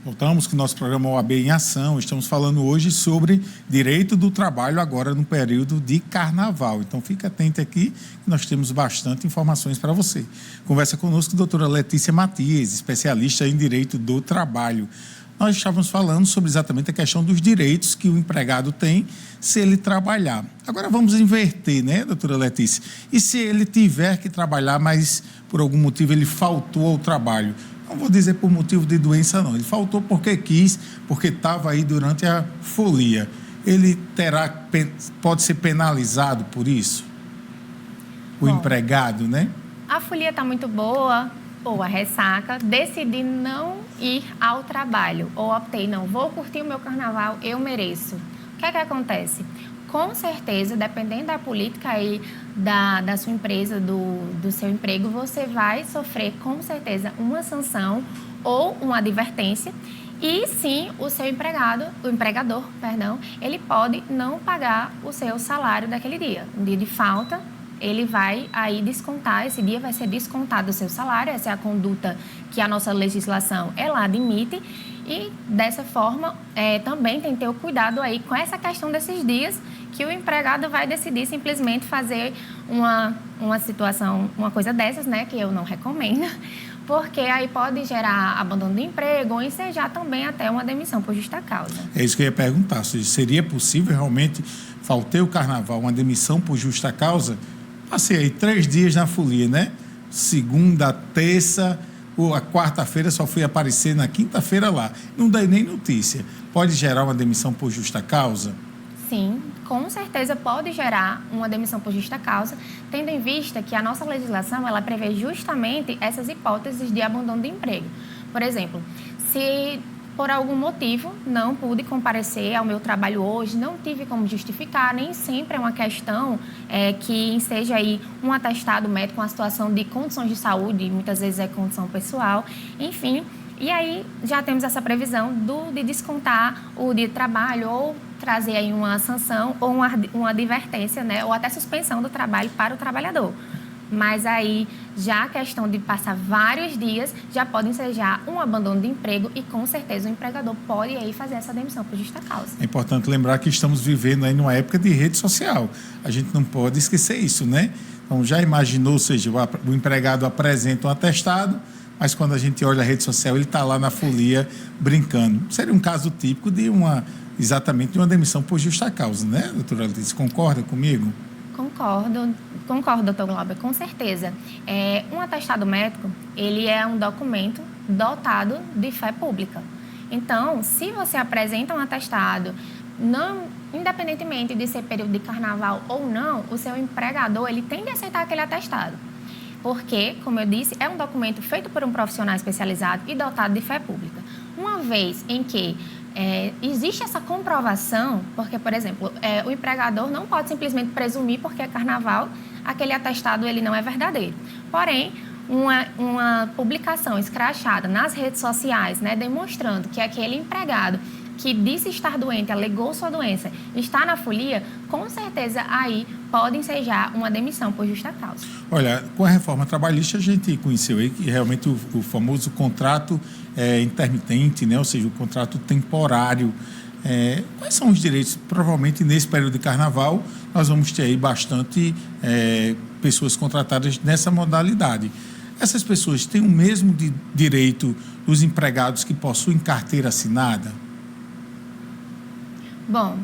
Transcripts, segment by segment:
Voltamos com o nosso programa OAB em Ação. Estamos falando hoje sobre direito do trabalho agora no período de carnaval. Então, fique atento aqui, que nós temos bastante informações para você. Conversa conosco a doutora Letícia Matias, especialista em direito do trabalho. Nós estávamos falando sobre exatamente a questão dos direitos que o empregado tem se ele trabalhar. Agora vamos inverter, né, doutora Letícia? E se ele tiver que trabalhar, mas por algum motivo ele faltou ao trabalho? Não vou dizer por motivo de doença, não. Ele faltou porque quis, porque estava aí durante a folia. Ele pode ser penalizado por isso? O empregado, né? A folia está muito boa, ou a ressaca, decidi não ir ao trabalho, ou optei, não, vou curtir o meu carnaval, eu mereço. O que é que acontece? Com certeza, dependendo da política aí da sua empresa, do seu emprego, você vai sofrer com certeza uma sanção ou uma advertência. E sim, o empregador, ele pode não pagar o seu salário daquele dia. Um dia de falta, ele vai aí descontar, esse dia vai ser descontado o seu salário, essa é a conduta que a nossa legislação, ela admite. E, dessa forma, também tem que ter o cuidado aí com essa questão desses dias que o empregado vai decidir simplesmente fazer uma situação, uma coisa dessas, né, que eu não recomendo, porque aí pode gerar abandono do emprego ou ensejar também até uma demissão por justa causa. É isso que eu ia perguntar, seria possível realmente, faltei o carnaval, uma demissão por justa causa? Passei aí 3 dias na folia, né? Segunda, terça, ou a quarta-feira só fui aparecer na quinta-feira lá. Não dei nem notícia. Pode gerar uma demissão por justa causa? Sim, com certeza pode gerar uma demissão por justa causa, tendo em vista que a nossa legislação, ela prevê justamente essas hipóteses de abandono de emprego. Por exemplo, se por algum motivo não pude comparecer ao meu trabalho hoje, não tive como justificar, nem sempre é uma questão que seja aí um atestado médico, uma situação de condições de saúde, muitas vezes é condição pessoal, enfim. E aí já temos essa previsão de descontar o dia de trabalho ou trazer aí uma sanção ou uma advertência, né, ou até suspensão do trabalho para o trabalhador. Mas aí já a questão de passar vários dias já pode ensejar um abandono de emprego e com certeza o empregador pode aí fazer essa demissão por justa causa. É importante lembrar que estamos vivendo aí numa época de rede social. A gente não pode esquecer isso, né? Então já imaginou, ou seja, o empregado apresenta um atestado, mas quando a gente olha a rede social, ele está lá na folia brincando. Seria um caso típico exatamente de uma demissão por justa causa, né, doutora Letícia? Concorda comigo? Concordo, doutor Glauber, com certeza. Um atestado médico, ele é um documento dotado de fé pública. Então, se você apresenta um atestado, independentemente de ser período de carnaval ou não, o seu empregador, ele tem de aceitar aquele atestado. Porque, como eu disse, é um documento feito por um profissional especializado e dotado de fé pública. Uma vez em que existe essa comprovação, porque, por exemplo, o empregador não pode simplesmente presumir porque é carnaval, aquele atestado ele não é verdadeiro. Porém, uma publicação escrachada nas redes sociais, né, demonstrando que aquele empregado que disse estar doente, alegou sua doença, está na folia, com certeza aí pode ensejar uma demissão por justa causa. Olha, com a reforma trabalhista a gente conheceu aí que realmente o famoso contrato intermitente, né? Ou seja, o contrato temporário. Quais são os direitos? Provavelmente nesse período de carnaval nós vamos ter aí bastante pessoas contratadas nessa modalidade. Essas pessoas têm o mesmo direito dos empregados que possuem carteira assinada? Bom,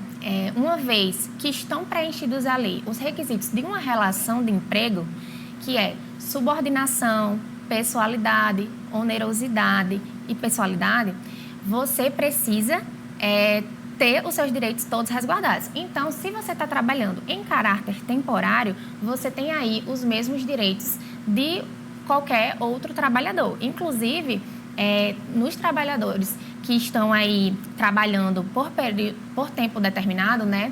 uma vez que estão preenchidos ali os requisitos de uma relação de emprego, que é subordinação, pessoalidade, onerosidade e pessoalidade, você precisa ter os seus direitos todos resguardados. Então, se você está trabalhando em caráter temporário, você tem aí os mesmos direitos de qualquer outro trabalhador. Inclusive, nos trabalhadores que estão aí trabalhando por tempo determinado, né,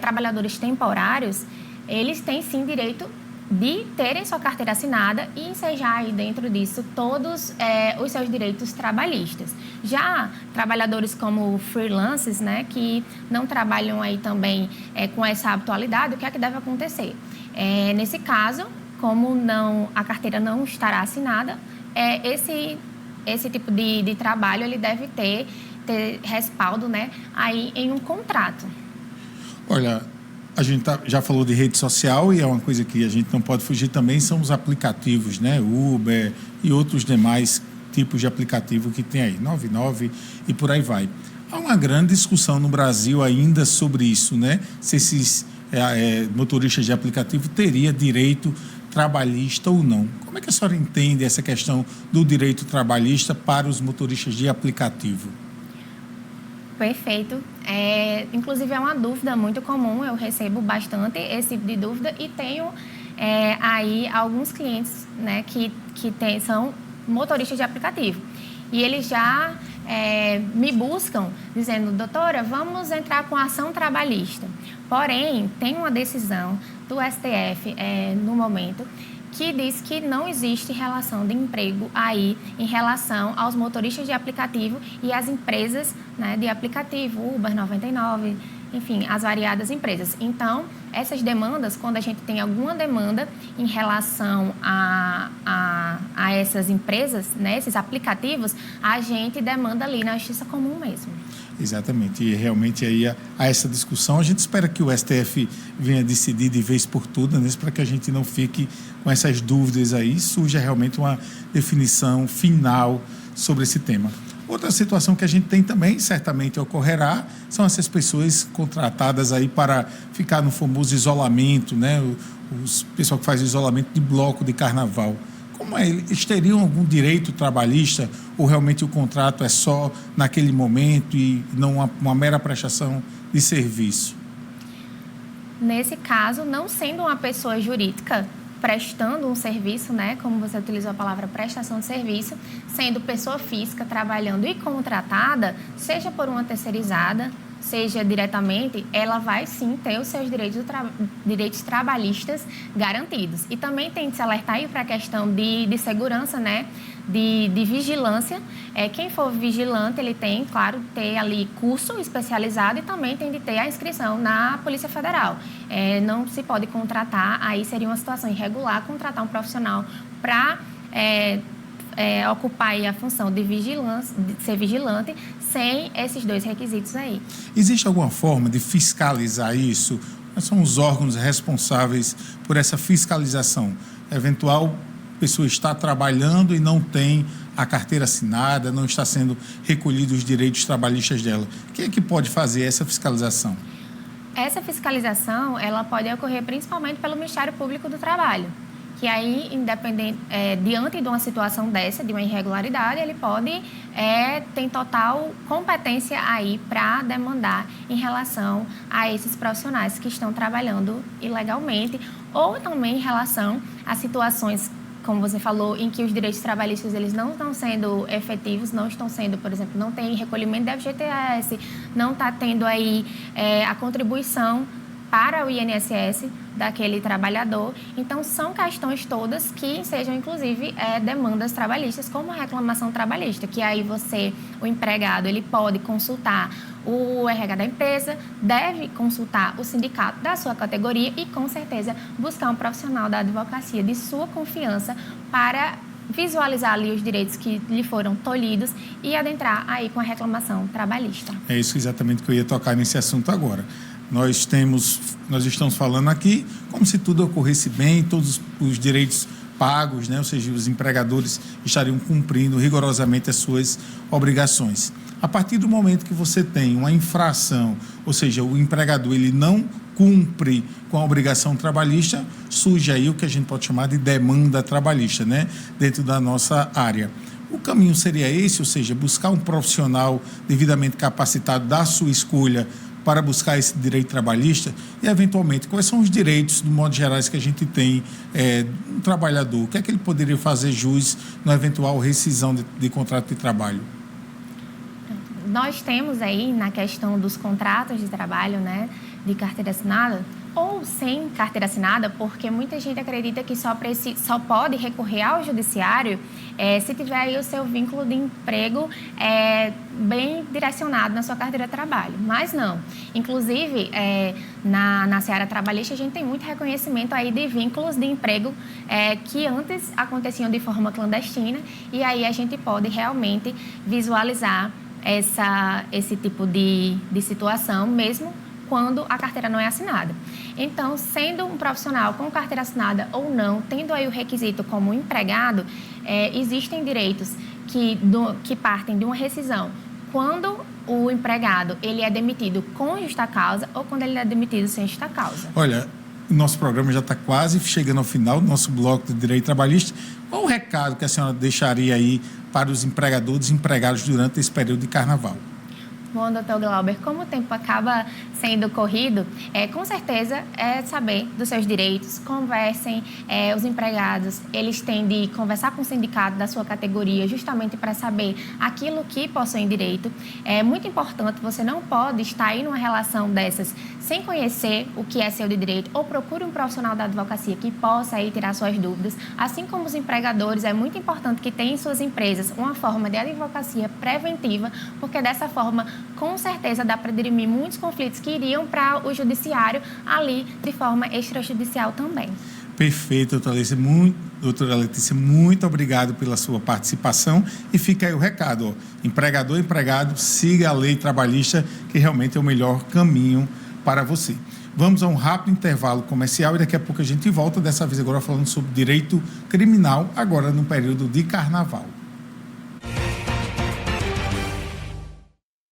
trabalhadores temporários, eles têm sim direito de terem sua carteira assinada e ensejar aí dentro disso todos os seus direitos trabalhistas. Já trabalhadores como freelancers, né, que não trabalham aí também com essa habitualidade, o que é que deve acontecer? Nesse caso, como a carteira não estará assinada, esse tipo de trabalho ele deve ter respaldo, né, aí em um contrato. Olha, a gente já falou de rede social e é uma coisa que a gente não pode fugir também, são os aplicativos, né? Uber e outros demais tipos de aplicativo que tem aí, 99 e por aí vai. Há uma grande discussão no Brasil ainda sobre isso, né? Se esses motoristas de aplicativo teriam direito trabalhista ou não. Como é que a senhora entende essa questão do direito trabalhista para os motoristas de aplicativo? Perfeito. Inclusive, é uma dúvida muito comum, eu recebo bastante esse tipo de dúvida e tenho aí alguns clientes, né, que são motoristas de aplicativo. E eles já me buscam dizendo, doutora, vamos entrar com ação trabalhista. Porém, tem uma decisão do STF no momento que diz que não existe relação de emprego aí em relação aos motoristas de aplicativo e às empresas, né, de aplicativo, Uber 99, enfim, as variadas empresas. Então, essas demandas, quando a gente tem alguma demanda em relação a essas empresas, né, esses aplicativos, a gente demanda ali na justiça comum mesmo. Exatamente, e realmente aí há essa discussão. A gente espera que o STF venha decidir de vez por todas, para que a gente não fique com essas dúvidas aí, surja realmente uma definição final sobre esse tema. Outra situação que a gente tem também, certamente ocorrerá, são essas pessoas contratadas aí para ficar no famoso isolamento, né? Os pessoal que faz isolamento de bloco de carnaval. Como eles teriam algum direito trabalhista ou realmente o contrato é só naquele momento e não uma mera prestação de serviço? Nesse caso, não sendo uma pessoa jurídica prestando um serviço, né, como você utilizou a palavra prestação de serviço, sendo pessoa física trabalhando e contratada, seja por uma terceirizada, seja diretamente, ela vai sim ter os seus direitos trabalhistas garantidos. E também tem de se alertar aí para a questão de segurança, né? De vigilância. Quem for vigilante, ele tem, claro, ter ali curso especializado e também tem de ter a inscrição na Polícia Federal. Não se pode contratar, aí seria uma situação irregular, contratar um profissional para ocupar aí a função de vigilância, de ser vigilante, sem esses dois requisitos aí. Existe alguma forma de fiscalizar isso? Quais são os órgãos responsáveis por essa fiscalização? Eventual pessoa está trabalhando e não tem a carteira assinada, não está sendo recolhidos os direitos trabalhistas dela. Quem é que pode fazer essa fiscalização? Essa fiscalização, ela pode ocorrer principalmente pelo Ministério Público do Trabalho, que aí, diante de uma situação dessa, de uma irregularidade, ele pode, tem total competência aí para demandar em relação a esses profissionais que estão trabalhando ilegalmente, ou também em relação a situações, como você falou, em que os direitos trabalhistas eles não estão sendo efetivos, não estão sendo, por exemplo, não tem recolhimento de FGTS, não está tendo aí a contribuição para o INSS daquele trabalhador. Então, são questões todas que sejam, inclusive, demandas trabalhistas, como a reclamação trabalhista, que aí o empregado, ele pode consultar o RH da empresa, deve consultar o sindicato da sua categoria e, com certeza, buscar um profissional da advocacia de sua confiança para visualizar ali os direitos que lhe foram tolhidos e adentrar aí com a reclamação trabalhista. É isso exatamente que eu ia tocar nesse assunto agora. Nós estamos falando aqui como se tudo ocorresse bem, todos os direitos pagos, né? Ou seja, os empregadores estariam cumprindo rigorosamente as suas obrigações. A partir do momento que você tem uma infração, ou seja, o empregador ele não cumpre com a obrigação trabalhista, surge aí o que a gente pode chamar de demanda trabalhista, né? Dentro da nossa área. O caminho seria esse, ou seja, buscar um profissional devidamente capacitado da sua escolha para buscar esse direito trabalhista e, eventualmente, quais são os direitos, de modo geral, que a gente tem um trabalhador? O que é que ele poderia fazer jus na eventual rescisão de contrato de trabalho? Nós temos aí, na questão dos contratos de trabalho, né, de carteira assinada, ou sem carteira assinada, porque muita gente acredita que só pode recorrer ao judiciário se tiver aí o seu vínculo de emprego bem direcionado na sua carteira de trabalho. Mas não. Inclusive, na seara trabalhista, a gente tem muito reconhecimento aí de vínculos de emprego que antes aconteciam de forma clandestina, e aí a gente pode realmente visualizar esse tipo de situação, mesmo quando a carteira não é assinada. Então, sendo um profissional com carteira assinada ou não, tendo aí o requisito como empregado, existem direitos que partem de uma rescisão quando o empregado ele é demitido com justa causa ou quando ele é demitido sem justa causa. Olha, o nosso programa já está quase chegando ao final do nosso bloco de Direito Trabalhista. Qual o recado que a senhora deixaria aí para os empregadores e empregados durante esse período de carnaval? Bom, doutor Glauber, como o tempo acaba sendo corrido, com certeza é saber dos seus direitos. Conversem, os empregados, eles têm de conversar com o sindicato da sua categoria justamente para saber aquilo que possuem direito. É muito importante, você não pode estar aí numa relação dessas sem conhecer o que é seu de direito, ou procure um profissional da advocacia que possa aí tirar suas dúvidas. Assim como os empregadores, é muito importante que tenham em suas empresas uma forma de advocacia preventiva, porque dessa forma, com certeza, dá para dirimir muitos conflitos que iriam para o judiciário ali de forma extrajudicial também. Perfeito, doutora Letícia, muito obrigado pela sua participação, e fica aí o recado, empregador, empregado, siga a lei trabalhista, que realmente é o melhor caminho para você. Vamos a um rápido intervalo comercial e daqui a pouco a gente volta, dessa vez agora falando sobre direito criminal, agora no período de carnaval.